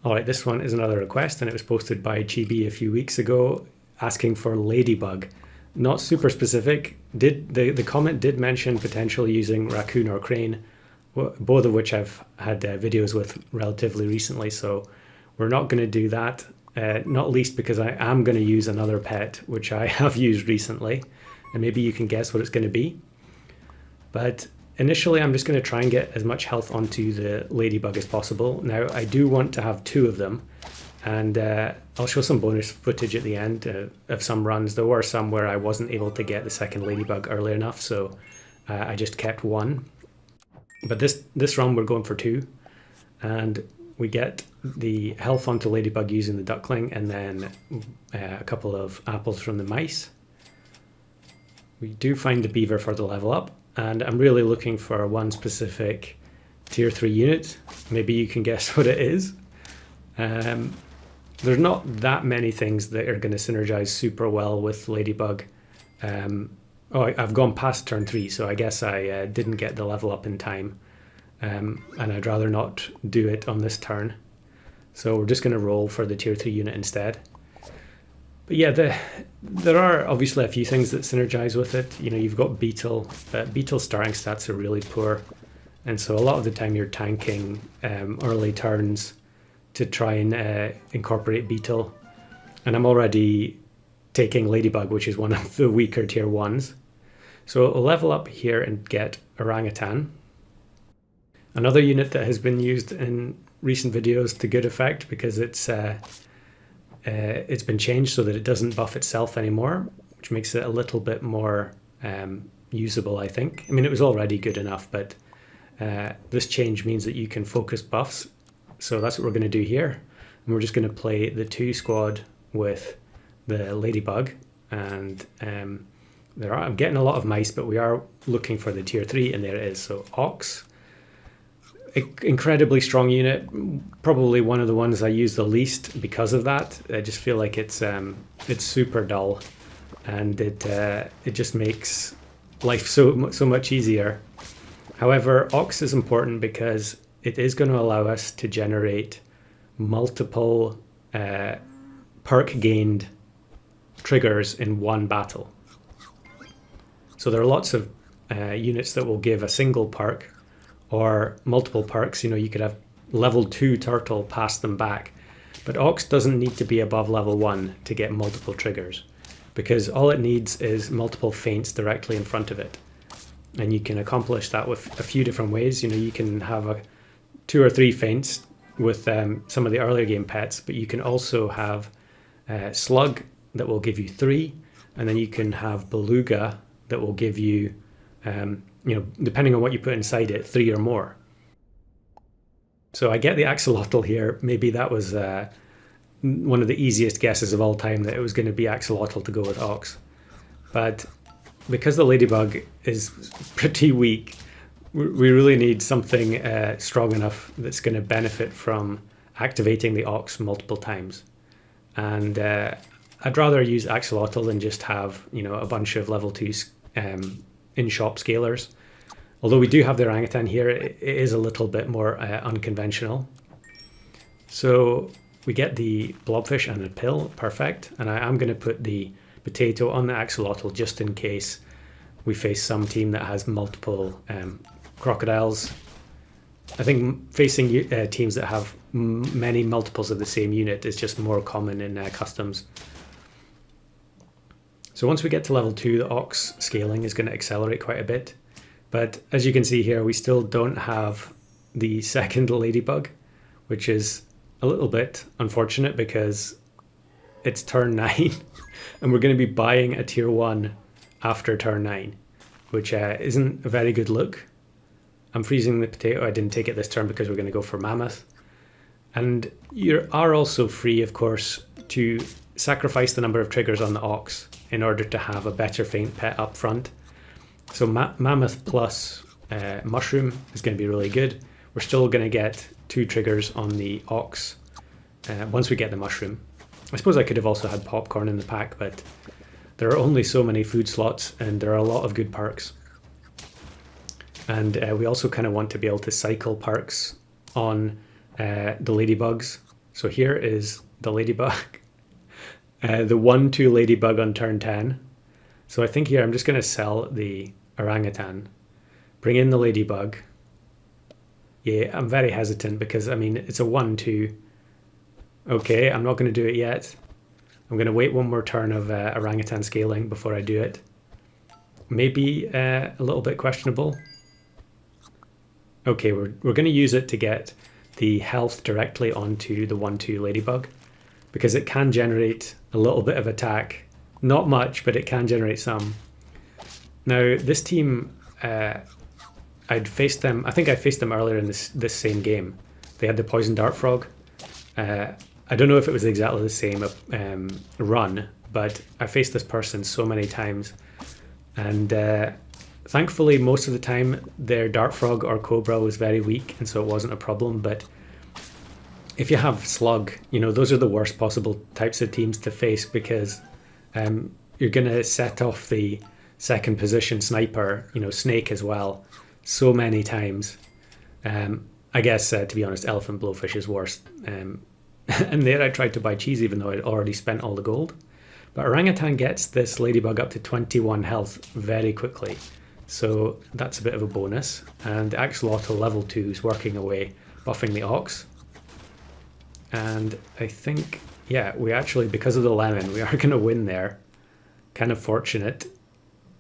All right, this one is another request, and it was posted by Chibi a few weeks ago, asking for Ladybug. Not super specific. The comment did mention potentially using raccoon or crane, both of which I've had videos with relatively recently. So we're not going to do that. Not least because I am going to use another pet, which I have used recently, and maybe you can guess what it's going to be. But initially, I'm just going to try and get as much health onto the Ladybug as possible. Now, I do want to have two of them, and I'll show some bonus footage at the end of some runs. There were some where I wasn't able to get the second Ladybug early enough, so I just kept one. But this run, we're going for two, and we get the health onto Ladybug using the duckling, and then a couple of apples from the mice. We do find the beaver for the level up, and I'm really looking for one specific tier 3 unit. Maybe you can guess what it is. There's not that many things that are going to synergize super well with Ladybug. I've gone past turn 3, so I guess I didn't get the level up in time. And I'd rather not do it on this turn. So we're just going to roll for the tier 3 unit instead. But yeah, there are obviously a few things that synergize with it. You know, you've got Beetle, but Beetle's starting stats are really poor. And so a lot of the time you're tanking early turns to try and incorporate Beetle. And I'm already taking Ladybug, which is one of the weaker tier 1s. So I'll level up here and get Orangutan. Another unit that has been used in recent videos to good effect because it's been changed so that it doesn't buff itself anymore, which makes it a little bit more usable, I think. I mean, it was already good enough, but this change means that you can focus buffs. So that's what we're going to do here. And we're just going to play the 2 squad with the Ladybug. And I'm getting a lot of mice, but we are looking for the tier 3, and there it is. So Ox. Incredibly strong unit, probably one of the ones I use the least because of that. I just feel like it's super dull, and it just makes life so much easier. However, Ox is important because it is going to allow us to generate multiple perk gained triggers in one battle. So there are lots of units that will give a single perk or multiple perks. You know, you could have level 2 turtle pass them back, but Ox doesn't need to be above level 1 to get multiple triggers, because all it needs is multiple feints directly in front of it, and you can accomplish that with a few different ways. You know, you can have 2 or 3 feints with some of the earlier game pets, but you can also have Slug that will give you 3, and then you can have Beluga that will give you you know, depending on what you put inside it, 3 or more. So I get the axolotl here. Maybe that was one of the easiest guesses of all time, that it was going to be axolotl to go with Ox. But because the Ladybug is pretty weak, we really need something strong enough that's going to benefit from activating the Ox multiple times. And I'd rather use axolotl than just have, you know, a bunch of level 2 in-shop scalers. Although we do have the orangutan here, it is a little bit more unconventional. So we get the blobfish and a pill, perfect. And I am going to put the potato on the axolotl just in case we face some team that has multiple crocodiles. I think facing teams that have many multiples of the same unit is just more common in customs. So once we get to level 2, the Ox scaling is going to accelerate quite a bit. But as you can see here, we still don't have the second Ladybug, which is a little bit unfortunate because it's turn 9 and we're going to be buying a tier 1 after turn 9, which isn't a very good look. I'm freezing the potato. I didn't take it this turn because we're going to go for Mammoth. And you are also free, of course, to sacrifice the number of triggers on the Ox in order to have a better feint pet up front. So Mammoth plus Mushroom is going to be really good. We're still going to get 2 triggers on the Ox once we get the Mushroom. I suppose I could have also had Popcorn in the pack, but there are only so many food slots and there are a lot of good perks. And we also kind of want to be able to cycle perks on the Ladybugs. So here is the Ladybug. The 1-2 Ladybug on turn 10. So I think here I'm just going to sell the orangutan, bring in the Ladybug. Yeah, I'm very hesitant because, I mean, it's a 1-2. Okay, I'm not going to do it yet. I'm going to wait one more turn of orangutan scaling before I do it. Maybe a little bit questionable. Okay, we're going to use it to get the health directly onto the 1-2 Ladybug, because it can generate a little bit of attack. Not much, but it can generate some. Now, this team, I'd faced them, I think I faced them earlier in this same game. They had the Poison Dart Frog. I don't know if it was exactly the same run, but I faced this person so many times. And thankfully, most of the time, their Dart Frog or Cobra was very weak, and so it wasn't a problem. But if you have Slug, you know, those are the worst possible types of teams to face, because you're going to set off the second position sniper, you know, Snake as well, so many times. I guess, to be honest, Elephant Blowfish is worse. And there I tried to buy cheese even though I'd already spent all the gold. But Orangutan gets this Ladybug up to 21 health very quickly. So that's a bit of a bonus. And Axolotl level 2 is working away, buffing the Ox. And I think, yeah, we actually, because of the lemon, we are going to win there. Kind of fortunate.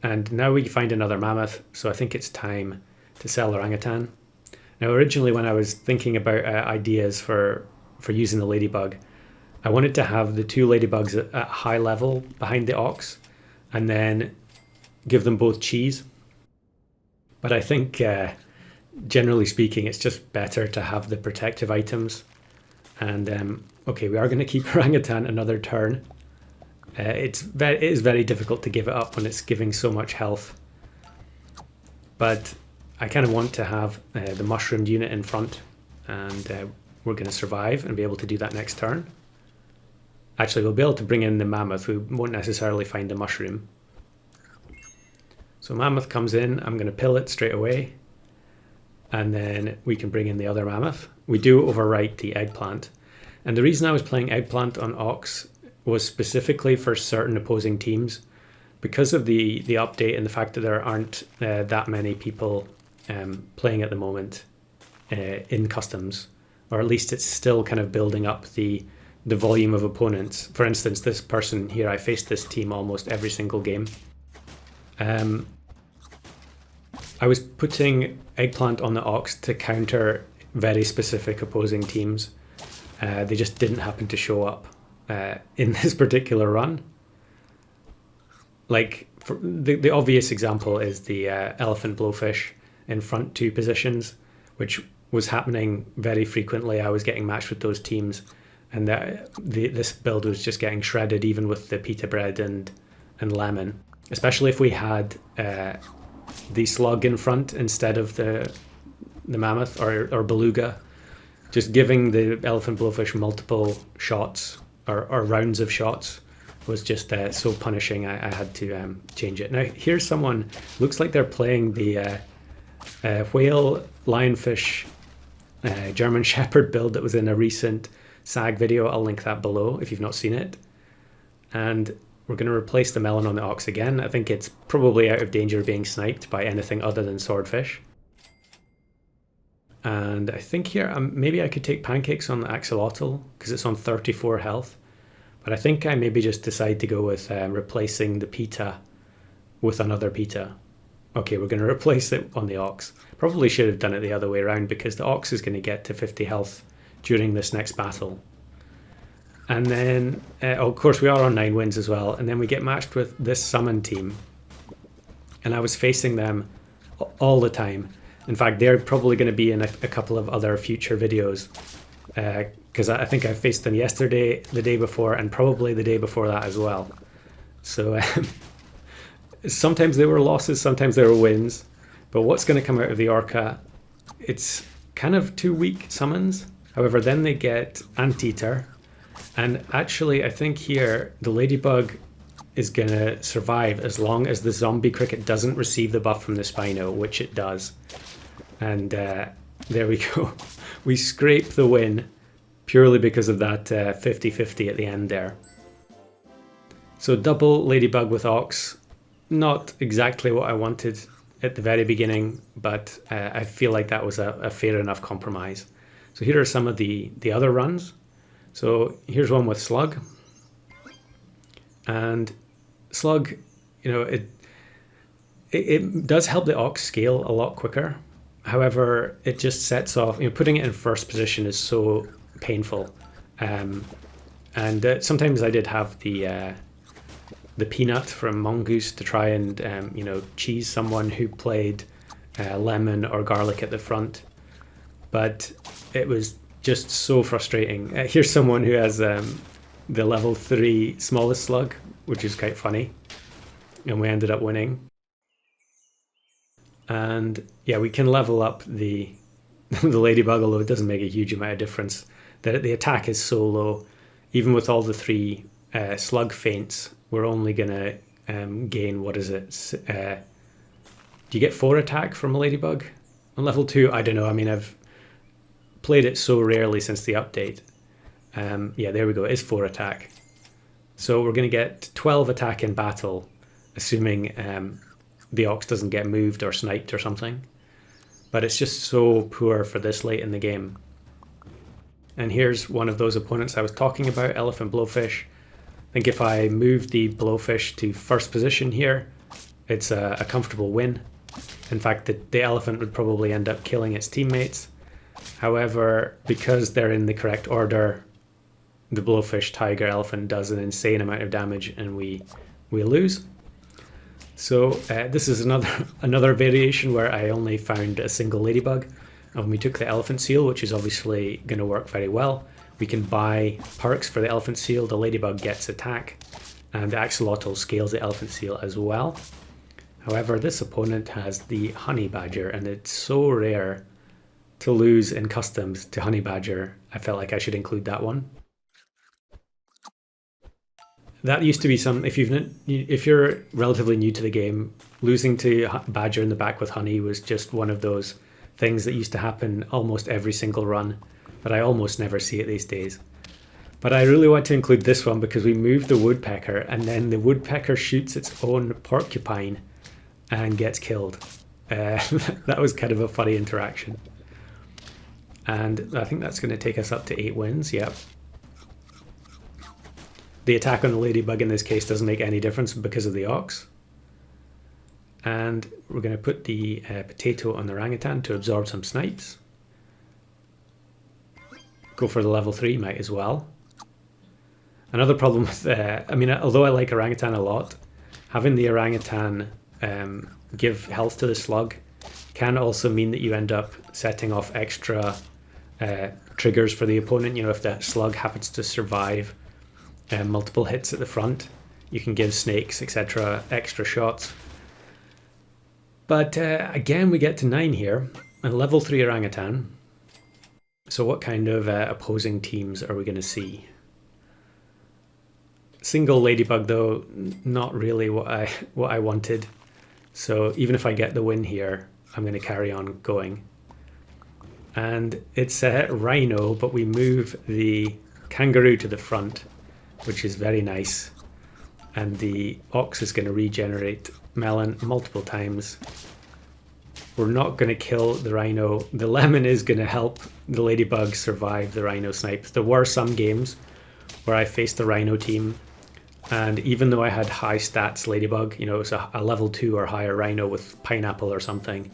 And now we find another mammoth, so I think it's time to sell Orangutan. Now, originally when I was thinking about ideas for using the Ladybug, I wanted to have the 2 Ladybugs at high level behind the Ox, and then give them both cheese. But I think, generally speaking, it's just better to have the protective items. And okay, we are going to keep Orangutan another turn. It is very difficult to give it up when it's giving so much health. But I kind of want to have the mushroomed unit in front, and we're going to survive and be able to do that next turn. Actually, we'll be able to bring in the mammoth. We won't necessarily find the mushroom. So mammoth comes in. I'm going to pill it straight away. And then we can bring in the other mammoth. We do overwrite the eggplant. And the reason I was playing eggplant on Ox was specifically for certain opposing teams. Because of the update and the fact that there aren't that many people playing at the moment in customs. Or at least it's still kind of building up the volume of opponents. For instance, this person here, I faced this team almost every single game. I was putting eggplant on the Ox to counter very specific opposing teams. They just didn't happen to show up in this particular run. Like, the obvious example is the elephant blowfish in front 2 positions, which was happening very frequently. I was getting matched with those teams, and this build was just getting shredded even with the pita bread and lemon, especially if we had the slug in front instead of the mammoth or beluga. Just giving the elephant blowfish multiple shots or rounds of shots was just so punishing. I had to change it. Now here's someone, looks like they're playing the whale lionfish German Shepherd build that was in a recent SAG video. I'll link that below if you've not seen it. And we're going to replace the melon on the Ox again. I think it's probably out of danger of being sniped by anything other than swordfish. And I think here, maybe I could take pancakes on the axolotl because it's on 34 health. But I think I maybe just decide to go with replacing the pita with another pita. Okay, we're going to replace it on the Ox. Probably should have done it the other way around because the Ox is going to get to 50 health during this next battle. And then, of course, we are on 9 wins as well. And then we get matched with this summon team. And I was facing them all the time. In fact, they're probably going to be in a couple of other future videos. Because I think I faced them yesterday, the day before, and probably the day before that as well. So sometimes they were losses, sometimes they were wins. But what's going to come out of the Orca, it's kind of 2 weak summons. However, then they get Anteater. And actually, I think here, the Ladybug is going to survive as long as the zombie cricket doesn't receive the buff from the Spino, which it does. And there we go. We scrape the win purely because of that 50-50 at the end there. So double Ladybug with Ox, not exactly what I wanted at the very beginning, but I feel like that was a fair enough compromise. So here are some of the other runs. So here's one with Slug. And Slug, you know, it does help the Ox scale a lot quicker. However, it just sets off, you know, putting it in first position is so painful. And sometimes I did have the peanut from Mongoose to try and, you know, cheese someone who played lemon or garlic at the front. But it was just so frustrating. Here's someone who has the level 3 smallest slug, which is quite funny. And we ended up winning. And yeah, we can level up the the Ladybug, although it doesn't make a huge amount of difference. The attack is so low. Even with all the 3 slug feints, we're only going to gain, what is it? Do you get 4 attack from a Ladybug? On level 2, I don't know. I mean, I've played it so rarely since the update. Yeah, there we go. It is 4 attack. So we're going to get 12 attack in battle, assuming the Ox doesn't get moved or sniped or something. But it's just so poor for this late in the game. And here's one of those opponents I was talking about, Elephant Blowfish. I think if I move the Blowfish to first position here, it's a comfortable win. In fact, the elephant would probably end up killing its teammates. However, because they're in the correct order, the Blowfish, Tiger, Elephant does an insane amount of damage and we lose. So this is another variation where I only found a single Ladybug. And when we took the Elephant Seal, which is obviously going to work very well, we can buy perks for the Elephant Seal. The Ladybug gets attack, and the Axolotl scales the Elephant Seal as well. However, this opponent has the Honey Badger, and it's so rare to lose in customs to Honey Badger. I felt like I should include that one. That used to be some, if you're relatively new to the game, losing to Badger in the back with Honey was just one of those things that used to happen almost every single run, but I almost never see it these days. But I really want to include this one because we moved the Woodpecker, and then the Woodpecker shoots its own porcupine and gets killed. That was kind of a funny interaction. And I think that's going to take us up to 8 wins, yep. The attack on the Ladybug in this case doesn't make any difference because of the Ox. And we're going to put the potato on the orangutan to absorb some snipes. Go for the level 3, might as well. Another problem with, I mean, although I like orangutan a lot, having the orangutan give health to the slug can also mean that you end up setting off extra triggers for the opponent. You know, if the slug happens to survive multiple hits at the front, you can give snakes, etc., extra shots. But again, we get to 9 here, and level 3 orangutan. So what kind of opposing teams are we going to see? Single Ladybug, though, not really what I wanted. So even if I get the win here, I'm going to carry on going. And it's a Rhino, but we move the Kangaroo to the front, which is very nice. And the Ox is going to regenerate Melon multiple times. We're not going to kill the Rhino. The Lemon is going to help the Ladybug survive the Rhino snipe. There were some games where I faced the Rhino team, and even though I had high stats Ladybug, you know, it was a level 2 or higher Rhino with Pineapple or something,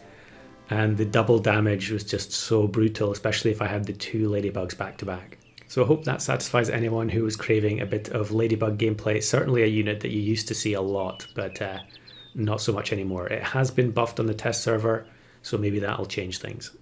and the double damage was just so brutal, especially if I had the 2 Ladybugs back to back. So I hope that satisfies anyone who was craving a bit of Ladybug gameplay. It's certainly a unit that you used to see a lot, but not so much anymore. It has been buffed on the test server, so maybe that'll change things.